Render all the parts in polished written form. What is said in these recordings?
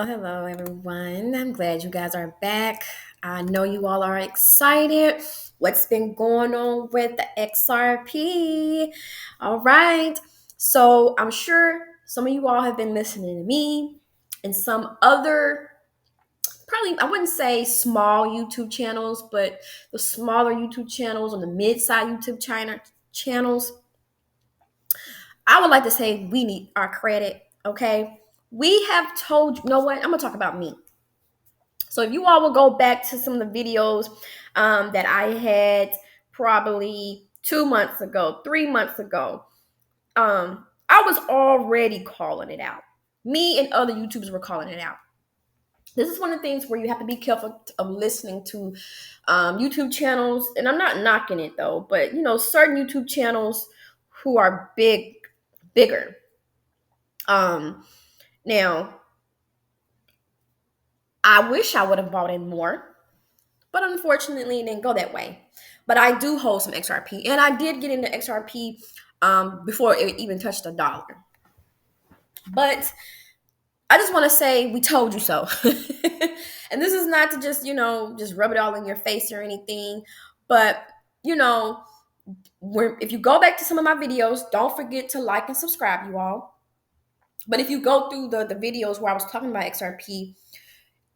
Hello, everyone. I'm glad you guys are back. I know you all are excited. What's been going on with the XRP? All right. So, I'm sure some of you all have been listening to me and some other, probably, I wouldn't say small YouTube channels, but the smaller YouTube channels and the mid-sized YouTube channels. I would like to say we need our credit, okay? We have told you know what? I'm going to talk about me. So if you all will go back to some of the videos that I had probably 2 months ago, 3 months ago, I was already calling it out. Me and other YouTubers were calling it out. This is one of the things where you have to be careful of listening to YouTube channels, and I'm not knocking it though, but certain YouTube channels who are bigger. Now, I wish I would have bought in more. But unfortunately, it didn't go that way. But I do hold some XRP, and I did get into XRP before it even touched $1. But I just want to say we told you so. And this is not to just rub it all in your face or anything. But you know, if you go back to some of my videos, don't forget to like and subscribe, you all. But if you go through the videos where I was talking about XRP,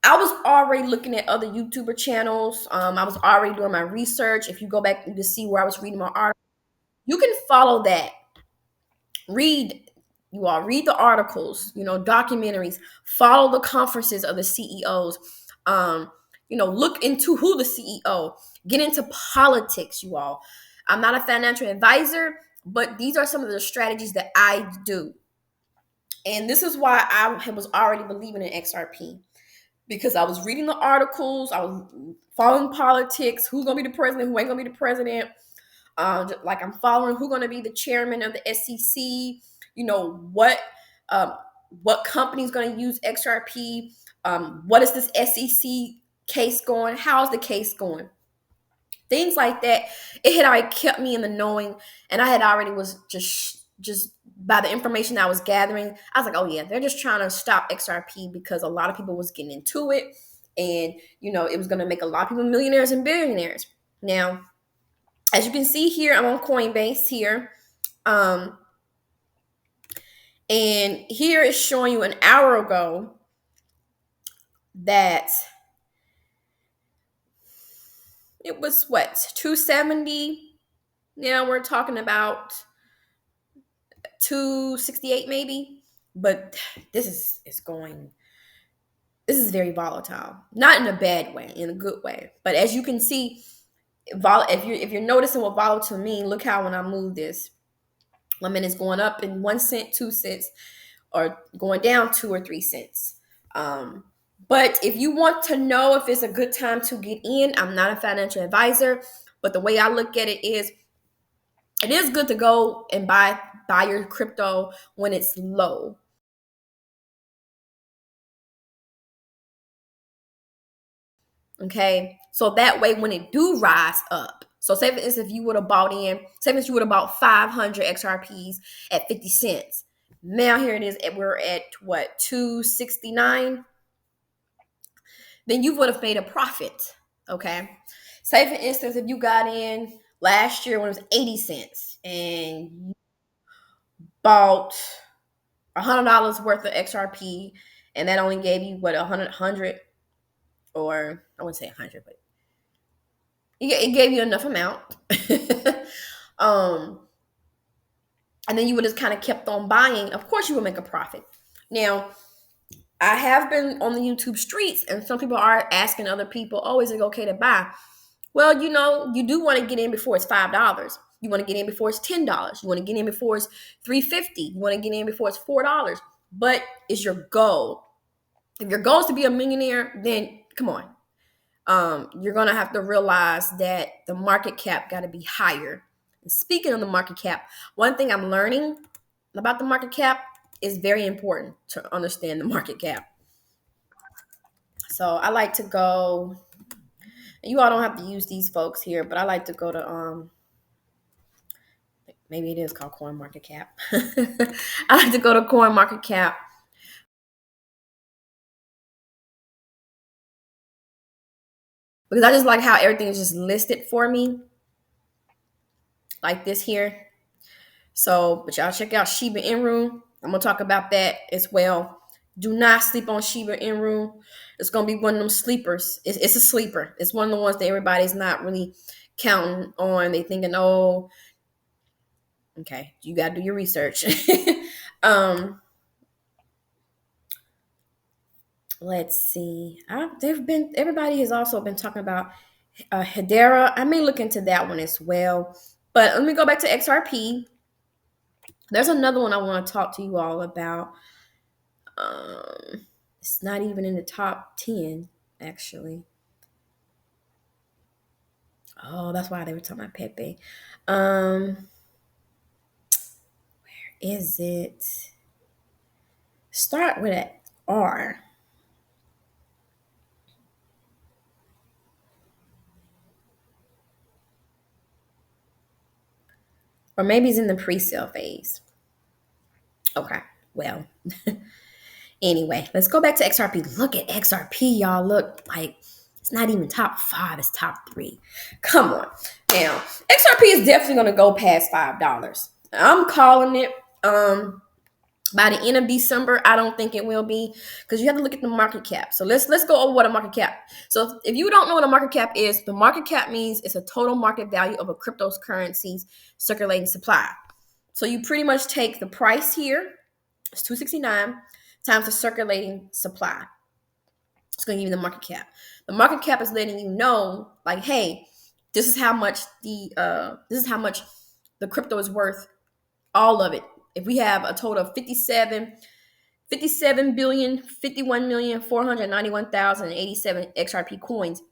I was already looking at other YouTuber channels. I was already doing my research. If you go back to see where I was reading my article, you can follow that. Read, you all read the articles, documentaries, follow the conferences of the CEOs. Look into who the CEO, get into politics, you all. I'm not a financial advisor, but these are some of the strategies that I do. And this is why I was already believing in XRP because I was reading the articles, I was following politics, who's gonna be the president, who ain't gonna be the president. Like I'm following who's gonna be the chairman of the SEC. You know what company's gonna use XRP? What is this SEC case going? How's the case going? Things like that. It had already kept me in the knowing, and I had already was just by the information I was gathering, I was like, oh yeah, they're just trying to stop XRP because a lot of people was getting into it, and it was going to make a lot of people millionaires and billionaires. Now, as you can see here, I'm on Coinbase here, and here it's showing you an hour ago that it was what 270. Now we're talking about 268 maybe, but this is very volatile, not in a bad way, in a good way. But as you can see, if you're noticing what volatile mean, look how when I move this, 1 minute's going up in 1 cent, 2 cents, or going down 2 or 3 cents. But if you want to know if it's a good time to get in, I'm not a financial advisor, but the way I look at it is good to go and buy your crypto when it's low. Okay, so that way when it do rise up, so say for instance, if you would have bought in, say for instance, you would have bought 500 XRPs at 50 cents. Now here it is, we're at what 269. Then you would have made a profit. Okay, say for instance, if you got in last year when it was 80 cents and you bought $100 worth of XRP, and that only gave you what 100, or I wouldn't say 100, but it gave you enough amount. um, and then you would just kind of kept on buying. Of course, you would make a profit. Now, I have been on the YouTube streets, and some people are asking other people, "Oh, is it okay to buy?" Well, you do want to get in before it's $5. You want to get in before it's $10. You want to get in before it's $3.50. You want to get in before it's $4. But it's your goal. If your goal is to be a millionaire, then come on. You're gonna have to realize that the market cap got to be higher. And speaking of the market cap, one thing I'm learning about the market cap is very important to understand the market cap. So I like to go. You all don't have to use these folks here, but I like to go to maybe it is called Coin Market Cap. I like to go to Coin Market Cap because I just like how everything is just listed for me like this here. So, but y'all check out Shiba Inu. I'm gonna talk about that as well. Do not sleep on Shiba Inu. It's gonna be one of them sleepers. It's a sleeper. It's one of the ones that everybody's not really counting on. They thinking, oh, okay, you gotta do your research. um, let's see. Everybody has also been talking about Hedera. I may look into that one as well. But let me go back to XRP. There's another one I want to talk to you all about. It's not even in the top 10, actually. Oh, that's why they were talking about Pepe. Where is it? Start with an R. Or maybe it's in the pre-sale phase. Okay, well. Anyway, let's go back to XRP. Look at XRP, y'all. Look, like it's not even top 5, it's top 3. Come on. Now, XRP is definitely gonna go past $5. I'm calling it. By the end of December, I don't think it will be, because you have to look at the market cap. So let's go over what a market cap. So if you don't know what a market cap is, the market cap means it's a total market value of a cryptocurrency's circulating supply. So you pretty much take the price here, it's 269, times the circulating supply. It's going to give you the market cap. The market cap is letting you know, like, hey, this is how much the crypto is worth, all of it. If we have a total of 57 billion, 51,491,087 XRP coins,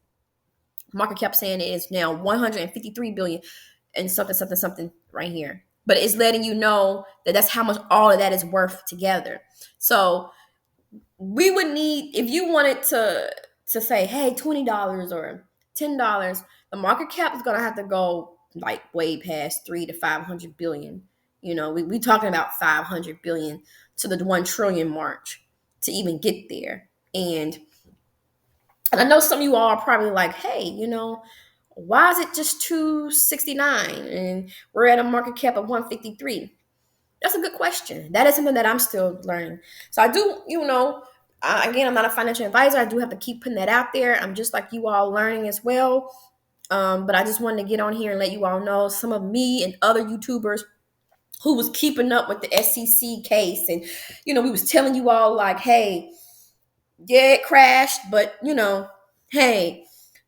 market cap saying it is now 153 billion and something right here. But it's letting you know that that's how much all of that is worth together. So we would need, if you wanted to say, hey, $20 or $10, the market cap is gonna have to go like way past 3 to 500 billion. You know, we talking about 500 billion to the 1 trillion mark to even get there. And I know some of you all are probably like, hey, why is it just 269 and we're at a market cap of 153? That's a good question. That is something that I'm still learning. So I do, again, I'm not a financial advisor. I do have to keep putting that out there. I'm just like you all learning as well. But I just wanted to get on here and let you all know some of me and other YouTubers who was keeping up with the SEC case. And, we was telling you all like, hey, yeah, it crashed, but, hey,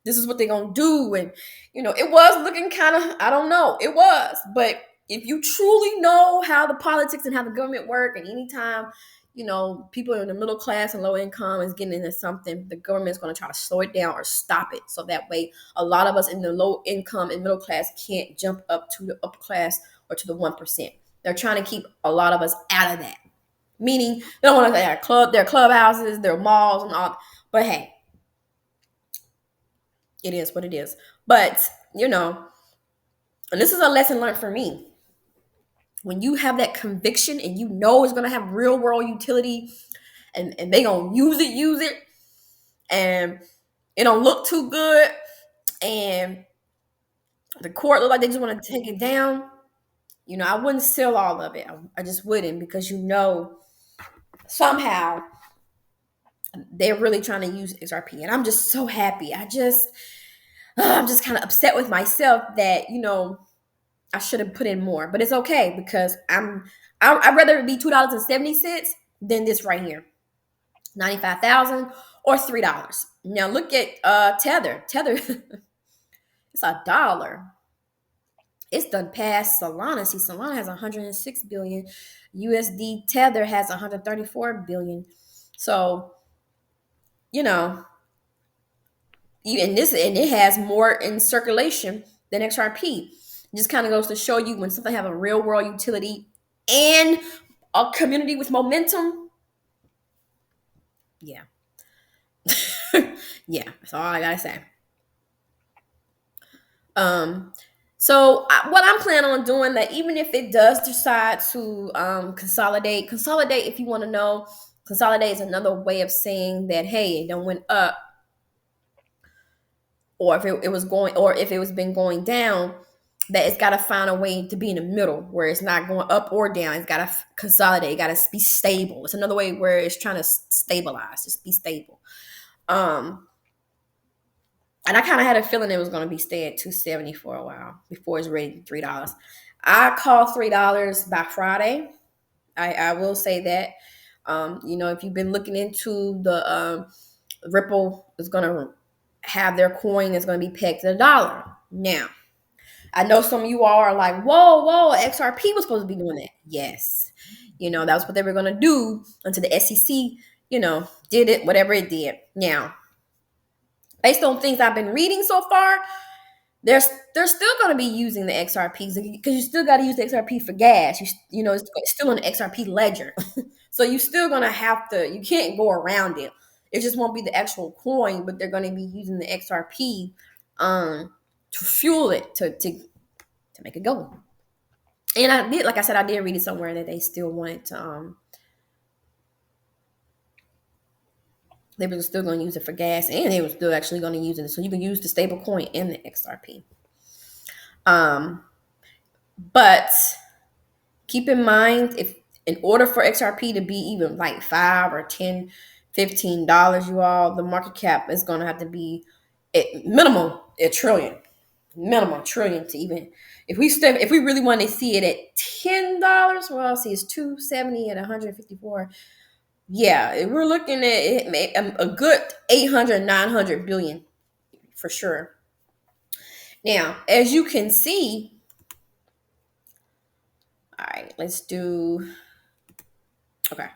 this is what they're going to do. And, it was looking kind of, I don't know, it was. But if you truly know how the politics and how the government work, and anytime, people in the middle class and low income is getting into something, the government's going to try to slow it down or stop it. So that way, a lot of us in the low income and middle class can't jump up to the upper class or to the 1%. They're trying to keep a lot of us out of that. Meaning, they don't want to have their clubhouses, their malls, and all. But hey, it is what it is. But, and this is a lesson learned for me. When you have that conviction and you know it's going to have real world utility and they going to use it, and it don't look too good, and the court look like they just want to take it down, I wouldn't sell all of it. I just wouldn't, because somehow they're really trying to use XRP. And I'm just so happy. I'm just kind of upset with myself that, I should have put in more. But it's okay, because I'd rather it be $2.70 than this right here. 95,000 or $3. Now look at Tether. Tether, it's $1. It's done past Solana. See, Solana has 106 billion. USD Tether has 134 billion. So, and it has more in circulation than XRP. It just kind of goes to show you when something have a real world utility and a community with momentum. Yeah. Yeah, that's all I gotta say. What I'm planning on doing, that even if it does decide to consolidate, if you want to know, consolidate is another way of saying that, hey, it done went up. or if it was going, or if it was been going down, that it's got to find a way to be in the middle where it's not going up or down. It's got to consolidate. It got to be stable. It's another way where it's trying to stabilize, just be stable. Um, and I kind of had a feeling it was going to be stay at 270 for a while before it's rated $3. I call $3 by Friday. I will say that. If you've been looking into the Ripple is going to have their coin is going to be pegged to the dollar. Now, I know some of you all are like, whoa, XRP was supposed to be doing that. Yes. That was what they were going to do until the SEC, did it, whatever it did. Now, based on things I've been reading so far, they're still going to be using the XRPs because you still got to use the XRP for gas. It's still in the XRP ledger. So you still going to have to, you can't go around it. It just won't be the actual coin, but they're going to be using the XRP to fuel it, to make it go. And like I said, I did read it somewhere that they still wanted to, they were still going to use it for gas, and they were still actually going to use it. So you can use the stable coin and the XRP. But keep in mind, if in order for XRP to be even like $5 or $10, $15, you all, the market cap is going to have to be at minimum a trillion. Minimum trillion to even, if we really want to see it at $10, well, see, it's 270 at 154. Yeah, we're looking at it, a good 800, 900 billion for sure. Now, as you can see, all right, let's do, okay.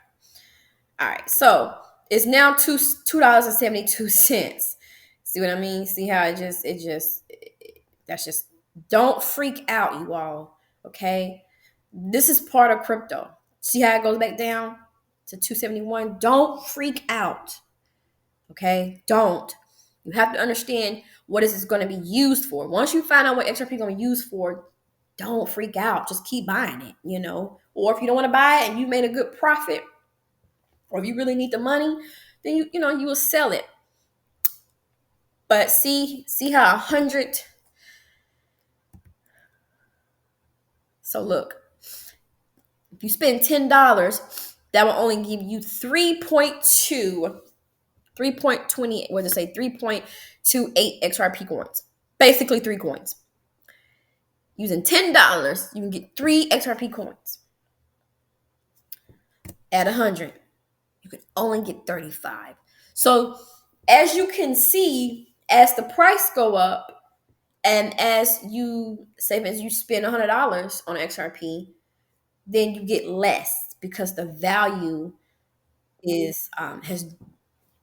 All right, so it's now $2.72. See what I mean? See how that's just, don't freak out, you all. Okay, this is part of crypto. See how it goes back down to 271? Don't freak out. Okay, don't. You have to understand what is this going to be used for. Once you find out what XRP is going to be used for, don't freak out. Just keep buying it. Or if you don't want to buy it and you made a good profit, or if you really need the money, then you will sell it. But see how 100. So look, if you spend $10, that will only give you 3.28. What did it say? 3.28 XRP coins. Basically 3 coins. Using $10, you can get 3 XRP coins. At 100, you can only get 35. So as you can see, as the price go up, and as you spend $100 on XRP, then you get less because the value has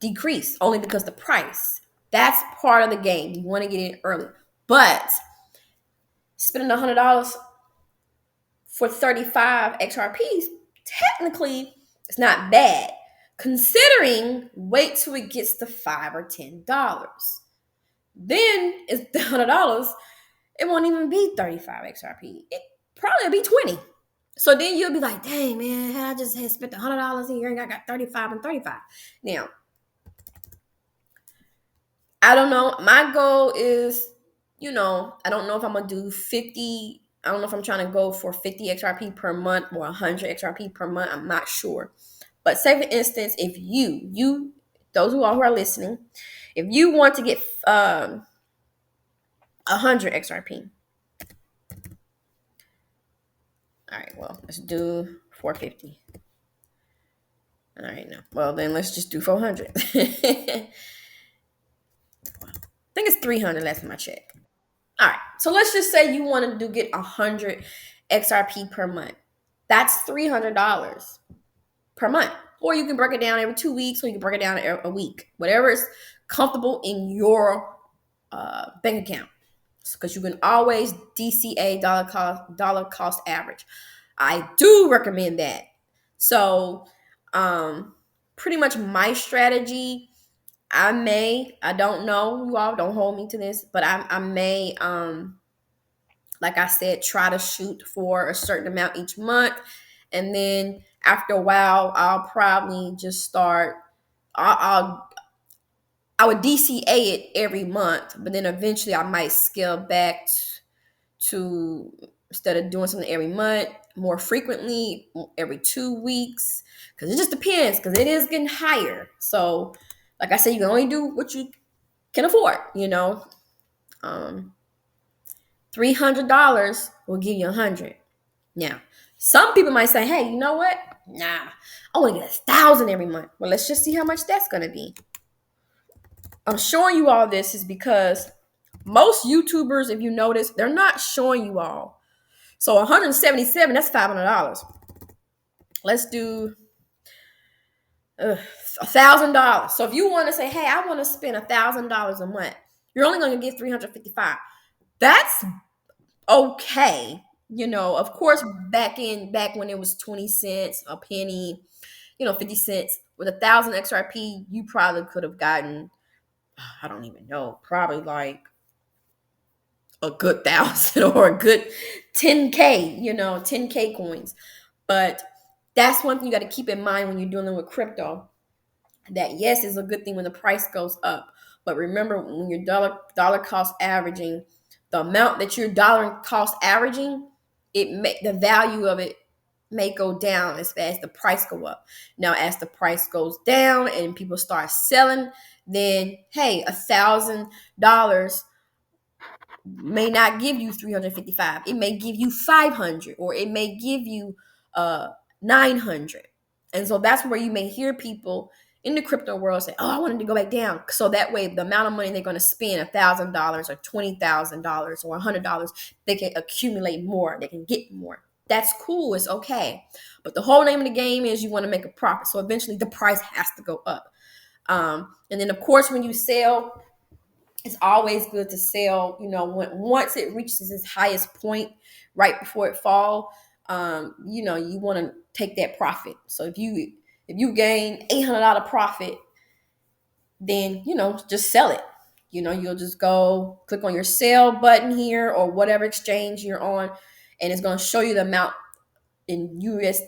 decreased only because the price. That's part of the game. You want to get in early, but spending $100 for 35 XRPs, technically, it's not bad. Considering, wait till it gets to $5 or $10. Then it's $100. It won't even be 35 XRP. It probably be 20. So then you'll be like, dang, man, I just had spent $100 here and I got 35 and 35. Now, I don't know. My goal is, I don't know if I'm going to do 50. I don't know if I'm trying to go for 50 XRP per month or 100 XRP per month. I'm not sure. But say, for instance, if those who are listening, if you want to get 100 XRP. All right, well, let's do 450. All right, no. Well, then let's just do 400. I think it's 300 last time I check. All right, so let's just say you want to get 100 XRP per month. That's $300 per month. Or you can break it down every 2 weeks, or you can break it down a week. Whatever is comfortable in your bank account. Because you can always DCA, dollar cost average. I do recommend that. So pretty much my strategy, I don't know, you all don't hold me to this, but I may, like I said, try to shoot for a certain amount each month. And then after a while, I'll probably just start, I would DCA it every month, but then eventually I might scale back to, instead of doing something every month, more frequently, every 2 weeks, because it just depends, because it is getting higher. So, like I said, you can only do what you can afford, Um, $300 will give you 100. Now, some people might say, hey, you know what? Nah, I want to get 1,000 every month. Well, let's just see how much that's going to be. I'm showing you all this is because most YouTubers, if you notice, they're not showing you all. So 177, that's $500. Let's do $1,000. So if you want to say, hey, I want to spend $1,000 a month, you're only going to get 355. That's okay. Of course, back when it was 20 cents, a penny, 50 cents, with 1,000 XRP, you probably could have gotten, I don't even know, probably like a good 1,000 or a good 10K, 10K coins. But that's one thing you got to keep in mind when you're dealing with crypto. That yes, is a good thing when the price goes up, but remember, when you're dollar cost averaging, the amount that you're dollar cost averaging, the value of it may go down as fast as the price go up. Now, as the price goes down and people start selling, then hey, $1,000 may not give you 355. It may give you 500, or it may give you 900. And so that's where you may hear people in the crypto world say, oh, I wanted to go back down. So that way, the amount of money they're going to spend, $1,000 or $20,000 or $100, they can accumulate more. They can get more. That's cool. It's okay. But the whole name of the game is you want to make a profit. So eventually the price has to go up. And then, of course, when you sell, it's always good to sell, once it reaches its highest point, right before it fall. You want to take that profit. So if you gain $800 profit, then just sell it. You'll just go click on your sell button here, or whatever exchange you're on, and it's going to show you the amount in USD.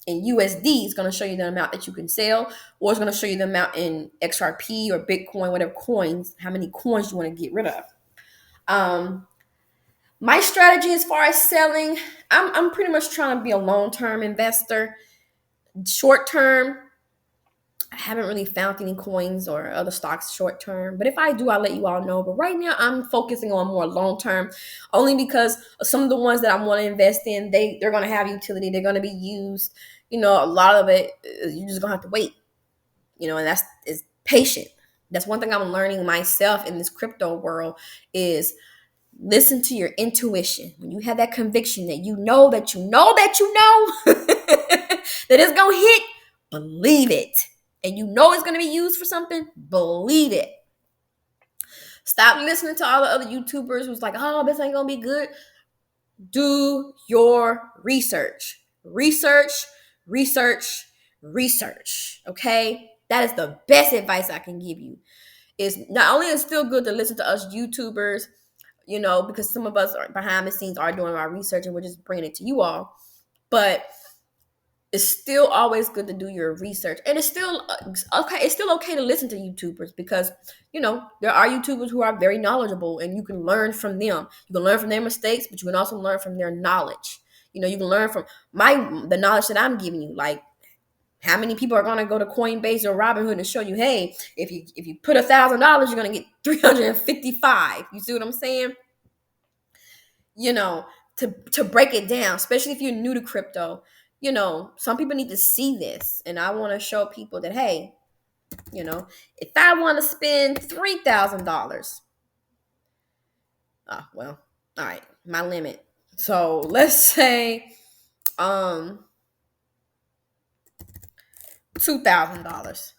Is going to show you the amount that you can sell, or it's going to show you the amount in XRP or Bitcoin, whatever coins, how many coins you want to get rid of. My strategy as far as selling, I'm pretty much trying to be a long-term investor. Short term, I haven't really found any coins or other stocks short term, but if I do, I'll let you all know. But right now, I'm focusing on more long term, only because some of the ones that I want to invest in, they're going to have utility. They're going to be used. A lot of it, you're just going to have to wait. And that's is patient. That's one thing I'm learning myself in this crypto world is listen to your intuition. When you have that conviction that you know that you know that you know that it's going to hit, believe it. And you know it's going to be used for something, believe it. Stop listening to all the other YouTubers who's like, oh, this ain't going to be good. Do your research. Research, research, research. Okay? That is the best advice I can give you. Is not only is it still good to listen to us YouTubers, because some of us are behind the scenes are doing our research and we're just bringing it to you all, but it's still always good to do your research. And it's still okay. It's still okay to listen to YouTubers because, there are YouTubers who are very knowledgeable and you can learn from them. You can learn from their mistakes, but you can also learn from their knowledge. You can learn from the knowledge that I'm giving you. Like, how many people are going to go to Coinbase or Robinhood and show you, hey, if you put $1,000, you're going to get 355. You see what I'm saying? To break it down, especially if you're new to crypto, some people need to see this. And I want to show people that, hey, if I want to spend $3,000, well, all right, my limit. So let's say, $2,000.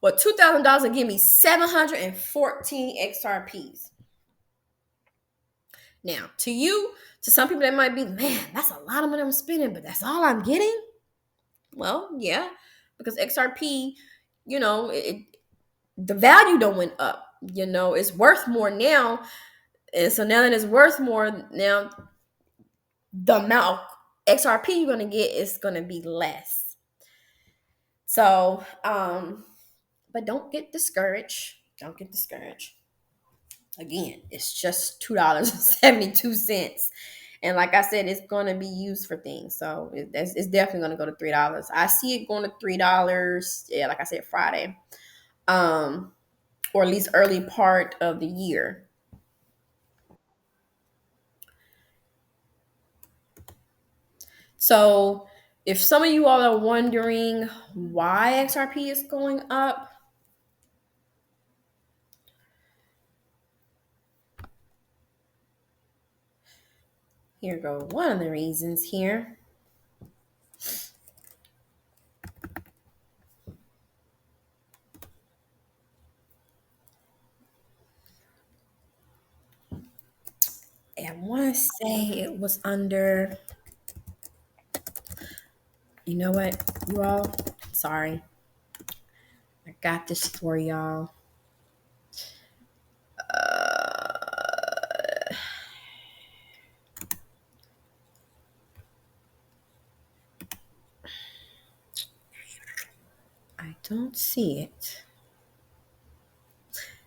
Well, $2,000 will give me 714 XRPs. Now, to some people, that might be, man, that's a lot of money I'm spending, but that's all I'm getting. Well, yeah, because XRP, the value don't went up. It's worth more now, and so now that it's worth more, now the amount of XRP you're gonna get is gonna be less. So, But don't get discouraged. Don't get discouraged. Again, it's just $2.72. And like I said, it's going to be used for things. So it's definitely going to go to $3. I see it going to $3. Yeah, like I said, Friday. Um, or at least early part of the year. So if some of you all are wondering why XRP is going up, here go one of the reasons here. I want to say it was under, you know what, you all, sorry. I got this for y'all. I don't see it.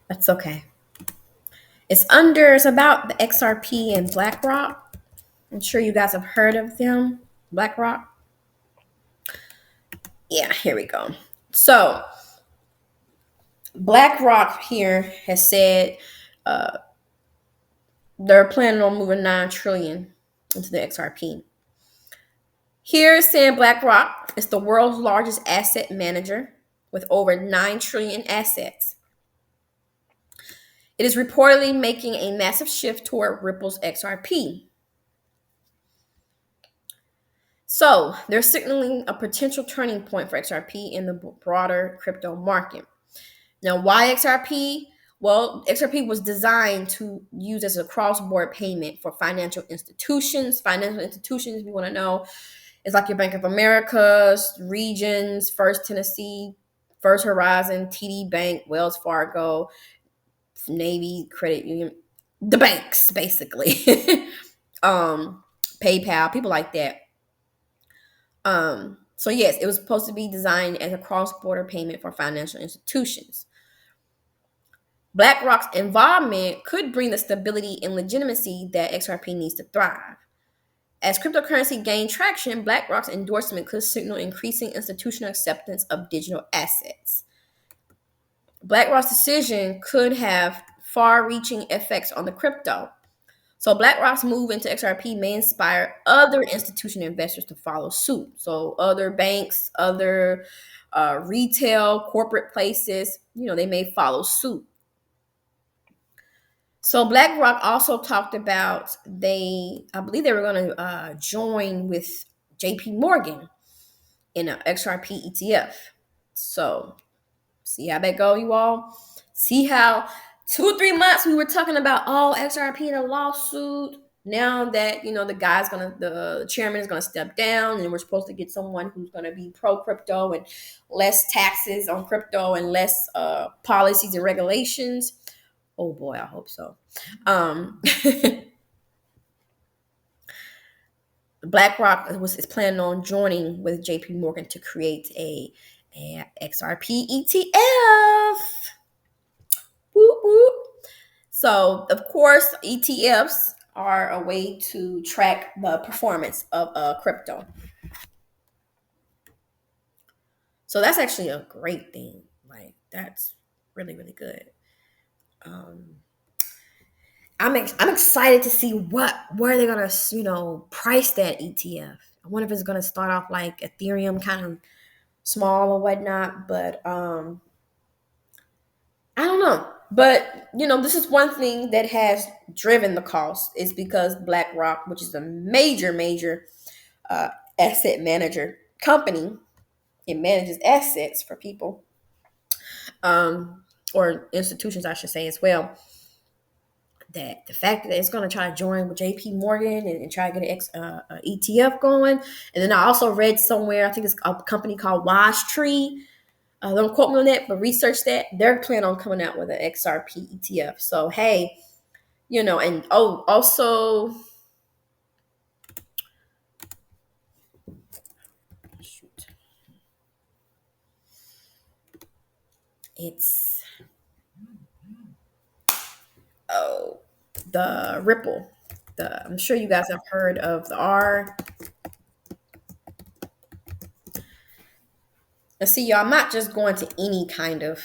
That's okay. It's about the XRP and BlackRock. I'm sure you guys have heard of them. BlackRock. Yeah, here we go. So BlackRock here has said uh, they're planning on moving 9 trillion into the XRP. Here is saying BlackRock is the world's largest asset manager with over 9 trillion assets. It is reportedly making a massive shift toward Ripple's XRP. So they're signaling a potential turning point for XRP in the broader crypto market. Now, why XRP? Well, XRP was designed to use as a cross-border payment for financial institutions. Financial institutions, if you want to know, is like your Bank of America's, Regions, First Tennessee, First Horizon, TD Bank, Wells Fargo, Navy Credit Union, the banks, basically. PayPal, people like that. So yes, it was supposed to be designed as a cross-border payment for financial institutions. BlackRock's involvement could bring the stability and legitimacy that XRP needs to thrive. As cryptocurrency gained traction, BlackRock's endorsement could signal increasing institutional acceptance of digital assets. BlackRock's decision could have far-reaching effects on the crypto. So BlackRock's move into XRP may inspire other institutional investors to follow suit. So other banks, other retail, corporate places, they may follow suit. So BlackRock also talked about I believe they were going to join with JP Morgan in an XRP ETF. So see how that go, you all. See how 2 or 3 months we were talking about XRP in a lawsuit. Now that the chairman is gonna step down, and we're supposed to get someone who's gonna be pro crypto and less taxes on crypto and less policies and regulations. Oh boy, I hope so. BlackRock is planning on joining with JP Morgan to create a XRP ETF. Whoop, whoop. So, of course, ETFs are a way to track the performance of crypto. So that's actually a great thing. Like that's really really good. Um, I'm excited to see where they're gonna price that ETF. I wonder if it's gonna start off like Ethereum, kind of small or whatnot, but I don't know. But this is one thing that has driven the cost is because BlackRock, which is a major uh, asset manager company, it manages assets for people, or institutions, I should say, as well. That the fact that it's going to try to join with JP Morgan and try to get an ETF going. And then I also read somewhere, I think it's a company called Wise Tree. Don't quote me on that, but research that. They're planning on coming out with an XRP ETF. So, hey, and also, shoot. It's oh the Ripple. The I'm sure you guys have heard of the R. And see, y'all, I'm not just going to any kind of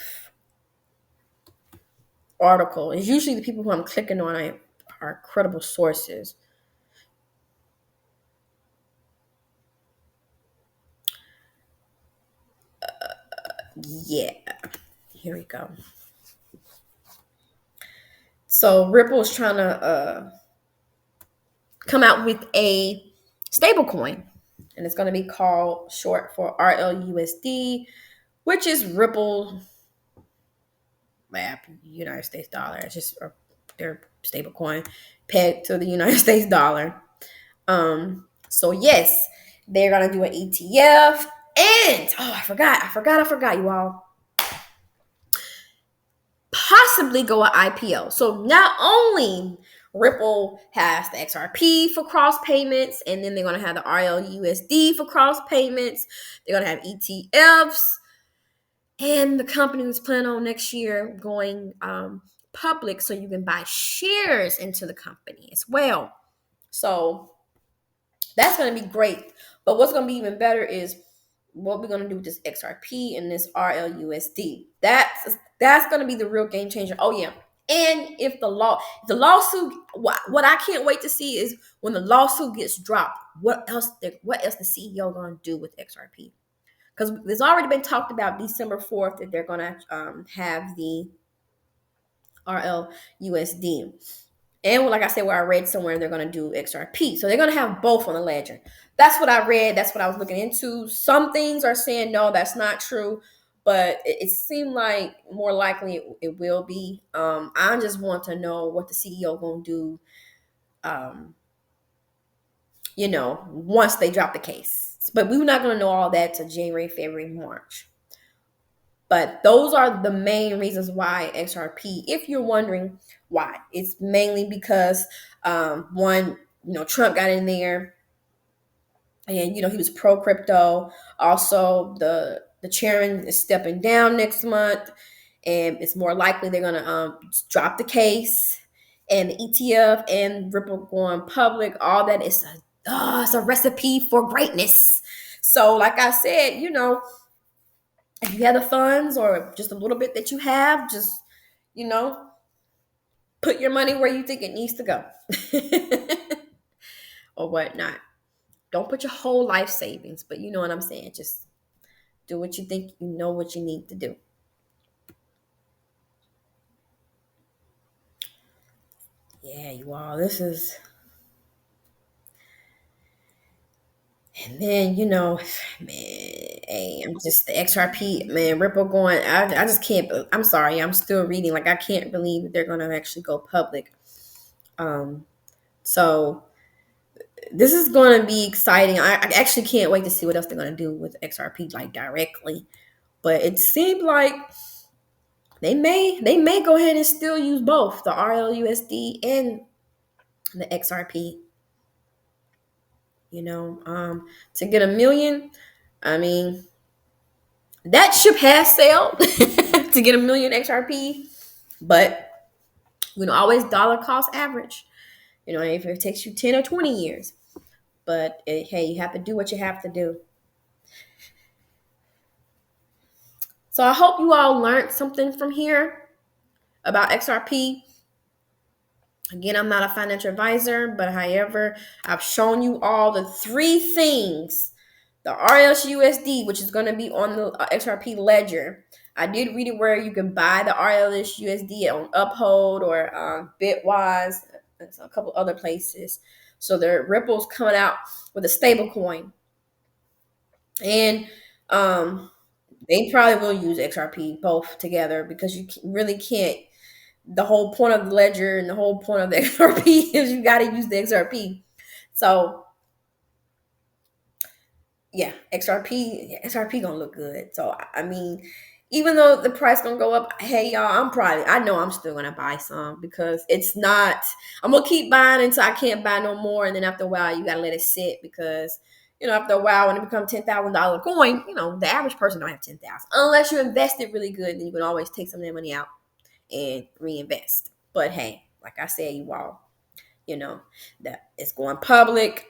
article. It's usually the people who I'm clicking on are credible sources. Yeah, here we go. So Ripple is trying to come out with a stable coin, and it's going to be called short for RLUSD, which is Ripple United States dollar. It's just their stable coin pegged to the United States dollar. So yes, they're gonna do an ETF, and I forgot, you all. Possibly go an IPO. So not only Ripple has the XRP for cross payments, and then they're gonna have the RLUSD for cross payments. They're gonna have ETFs, and the company is planning on next year going public, so you can buy shares into the company as well. So that's going to be great. But what's going to be even better is what we're going to do with this XRP and this RLUSD. That's going to be the real game changer. Oh yeah. And if the lawsuit, what I can't wait to see is when the lawsuit gets dropped, what else the CEO going to do with XRP? Because there's already been talked about December 4th that they're going to have the RLUSD. And like I said, where I read somewhere they're going to do XRP. So they're going to have both on the ledger. That's what I read. That's what I was looking into. Some things are saying, no, that's not true. But it seemed like more likely it will be. I just want to know what the CEO going to do, um, once they drop the case. But we're not going to know all that till January, February, March. But those are the main reasons why XRP, if you're wondering why, it's mainly because one, Trump got in there and, he was pro crypto. Also, the chairman is stepping down next month, and it's more likely they're going to drop the case. And the ETF and Ripple going public, all that is it's a recipe for greatness. So, like I said, if you have the funds or just a little bit that you have, just, you know, put your money where you think it needs to go or whatnot. Don't put your whole life savings, but you know what I'm saying. Just do what you think you know what you need to do. Yeah, you all, this is. And then, man, hey, I'm just the XRP, man, Ripple going. I just can't. I'm sorry, I'm still reading. Like, I can't believe that they're going to actually go public. So this is going to be exciting. I actually can't wait to see what else they're going to do with XRP, like directly. But it seemed like they may go ahead and still use both the RLUSD and the XRP. To get 1 million, I mean, that ship has sailed to get 1 million XRP, but always dollar cost average. If it takes you 10 or 20 years, but hey, you have to do what you have to do. So I hope you all learned something from here about XRP. Again, I'm not a financial advisor, but however, I've shown you all the three things. The RLUSD, which is going to be on the XRP ledger. I did read it where you can buy the RLUSD on Uphold or Bitwise and a couple other places. So the Ripple's coming out with a stable coin. And they probably will use XRP both together because you really can't. The whole point of the ledger and the whole point of the XRP is you got to use the XRP. So yeah, XRP gonna look good. So I mean, even though the price gonna go up, hey y'all, I know I'm still gonna buy some because it's not. I'm gonna keep buying until I can't buy no more, and then after a while, you gotta let it sit because After a while, when it becomes $10,000 coin, the average person don't have 10,000 unless you invest it really good. Then you can always take some of that money out and reinvest. But hey, like I said, you all, that it's going public.